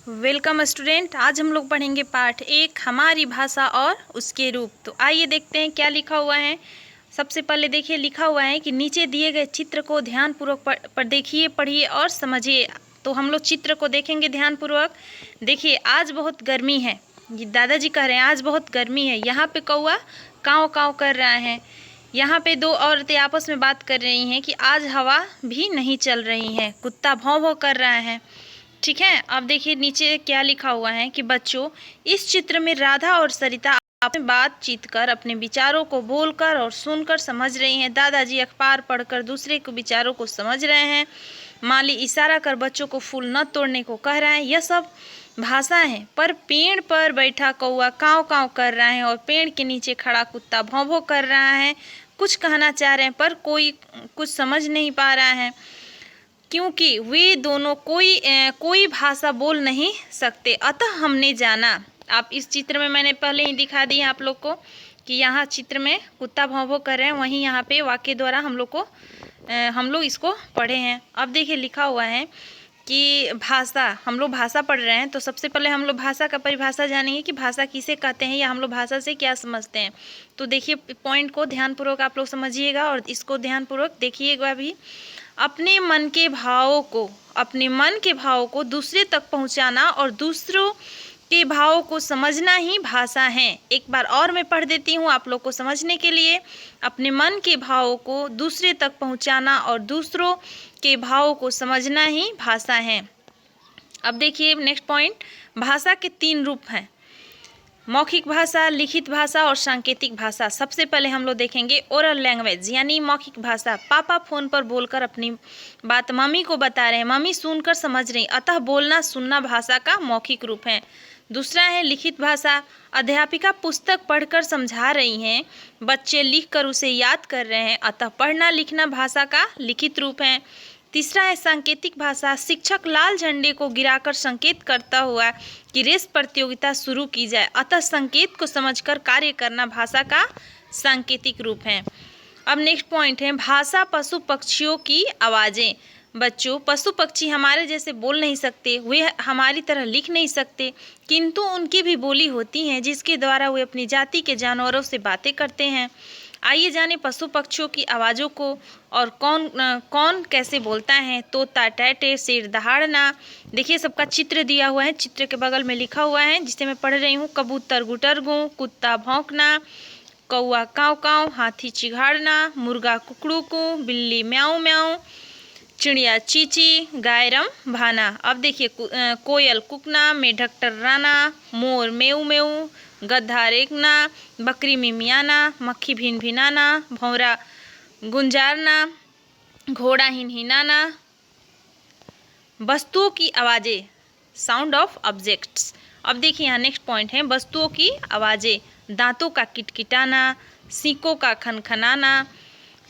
Welcome student. आज हम लोग पढ़ेंगे पाठ 1 हमारी भाषा और उसके रूप। तो आइए देखते हैं क्या लिखा हुआ है। सबसे पहले देखिए, लिखा हुआ है कि नीचे दिए गए चित्र को ध्यानपूर्वक पर देखिए, पढ़िए और समझिए। तो हम लोग चित्र को देखेंगे ध्यानपूर्वक। देखिए, आज बहुत गर्मी है। ये दादाजी कह रहे हैं आज बहुत गर्मी है। यहाँ पे कौआ काँव काँव कर रहा है। यहाँ पे दो औरतें आपस में बात कर रही हैं कि आज हवा भी नहीं चल रही है। कुत्ता भौं भौं कर रहा है। ठीक है, अब देखिए नीचे क्या लिखा हुआ है कि बच्चों, इस चित्र में राधा और सरिता आपस में बातचीत कर अपने विचारों को बोलकर और सुनकर समझ रही हैं। दादाजी अखबार पढ़कर दूसरे के विचारों को समझ रहे हैं। माली इशारा कर बच्चों को फूल न तोड़ने को कह रहा है। यह सब भाषा है। पर पेड़ पर बैठा कौआ काँव काँव कर रहा है और पेड़ के नीचे खड़ा कुत्ता भौं भौं कर रहा है। कुछ कहना चाह रहे हैं पर कोई कुछ समझ नहीं पा रहा है, क्योंकि वे दोनों कोई भाषा बोल नहीं सकते। अतः हमने जाना, आप इस चित्र में मैंने पहले ही दिखा दी आप लोग को कि यहाँ चित्र में कुत्ता भौं भौं कर रहे हैं, वहीं यहाँ पे वाक्य द्वारा हम लोग इसको पढ़े हैं। अब देखिए लिखा हुआ है कि भाषा, हम लोग भाषा पढ़ रहे हैं। तो सबसे पहले हम लोग भाषा का परिभाषा जानेंगे कि भाषा किसे कहते हैं या हम लोग भाषा से क्या समझते हैं। तो देखिए पॉइंट को ध्यानपूर्वक आप लोग समझिएगा और इसको ध्यानपूर्वक देखिएगा भी। अपने मन के भावों को दूसरे तक पहुंचाना और दूसरों के भावों को समझना ही भाषा है। एक बार और मैं पढ़ देती हूँ आप लोग को समझने के लिए। अपने मन के भावों को दूसरे तक पहुंचाना और दूसरों के भावों को समझना ही भाषा है। अब देखिए नेक्स्ट पॉइंट, भाषा के 3 रूप हैं, मौखिक भाषा, लिखित भाषा और सांकेतिक भाषा। सबसे पहले हम लोग देखेंगे ओरल लैंग्वेज यानी मौखिक भाषा। पापा फोन पर बोलकर अपनी बात मम्मी को बता रहे हैं, मम्मी सुनकर समझ रही, अतः बोलना सुनना भाषा का मौखिक रूप है। दूसरा है लिखित भाषा। अध्यापिका पुस्तक पढ़कर समझा रही हैं, बच्चे लिखकर उसे याद कर रहे हैं, अतः पढ़ना लिखना भाषा का लिखित रूप है। तीसरा है सांकेतिक भाषा। शिक्षक लाल झंडे को गिराकर संकेत करता हुआ कि रेस प्रतियोगिता शुरू की जाए, अतः संकेत को समझकर कार्य करना भाषा का सांकेतिक रूप है। अब नेक्स्ट पॉइंट है भाषा पशु पक्षियों की आवाज़ें। बच्चों, पशु पक्षी हमारे जैसे बोल नहीं सकते, वे हमारी तरह लिख नहीं सकते, किंतु उनकी भी बोली होती है जिसके द्वारा वे अपनी जाति के जानवरों से बातें करते हैं। आइए जाने पशु पक्षियों की आवाज़ों को और कौन कैसे बोलता है। तोता टैटे, शेर दहाड़ना। देखिए सबका चित्र दिया हुआ है, चित्र के बगल में लिखा हुआ है जिसे मैं पढ़ रही हूँ। कबूतर गुटरगू, कुत्ता भौंकना, कौआ काँव काँव, हाथी चिघाड़ना, मुर्गा कुकड़ूकू, बिल्ली म्याऊं म्याऊं, चिड़िया चींची, गाय रम भाना। अब देखिए कोयल कुकना, मेढक टर्राना, मोर मेऊ मेऊ, गधा रेंगना, बकरी मिमियाना, मक्खी भिन भिनाना, भौरा गुंजारना, घोड़ा हिनहिनाना। वस्तुओं की आवाज़ें, साउंड ऑफ ऑब्जेक्ट्स। अब देखिए यहाँ नेक्स्ट पॉइंट है वस्तुओं की आवाज़ें। दांतों का किटकिटाना, सींकों का खनखनाना,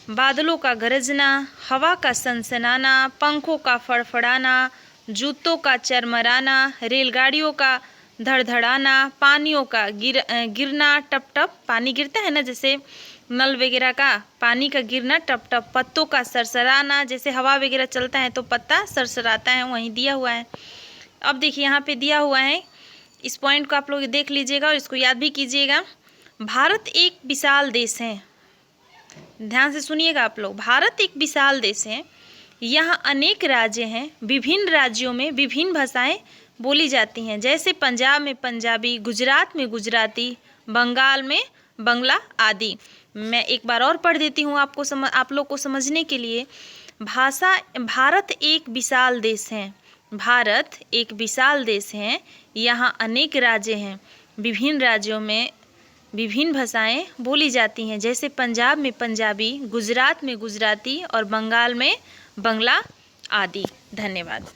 बादलों का गरजना, हवा का सनसनाना, पंखों का फड़फड़ाना, जूतों का चरमराना, रेलगाड़ियों का धड़धड़ाना, पानियों का गिरना, टप टप पानी गिरता है ना, जैसे नल वगैरह का पानी का गिरना, टप टप, पत्तों का सरसराना, जैसे हवा वगैरह चलता है तो पत्ता सरसराता है, वहीं दिया हुआ है। अब देखिए यहाँ पे दिया हुआ है, इस पॉइंट को आप लोग देख लीजिएगा और इसको याद भी कीजिएगा। भारत एक विशाल देश है, ध्यान से सुनिएगा आप लोग। भारत एक विशाल देश है, यहाँ अनेक राज्य हैं, विभिन्न राज्यों में विभिन्न भाषाएं बोली जाती हैं, जैसे पंजाब में पंजाबी, गुजरात में गुजराती, बंगाल में बंगला आदि। मैं एक बार और पढ़ देती हूँ आप लोग को समझने के लिए। भारत एक विशाल देश है, भारत एक विशाल देश है, यहाँ अनेक राज्य हैं, विभिन्न राज्यों में विभिन्न भाषाएं बोली जाती हैं, जैसे पंजाब में पंजाबी, गुजरात में गुजराती और बंगाल में बंगला आदि। धन्यवाद।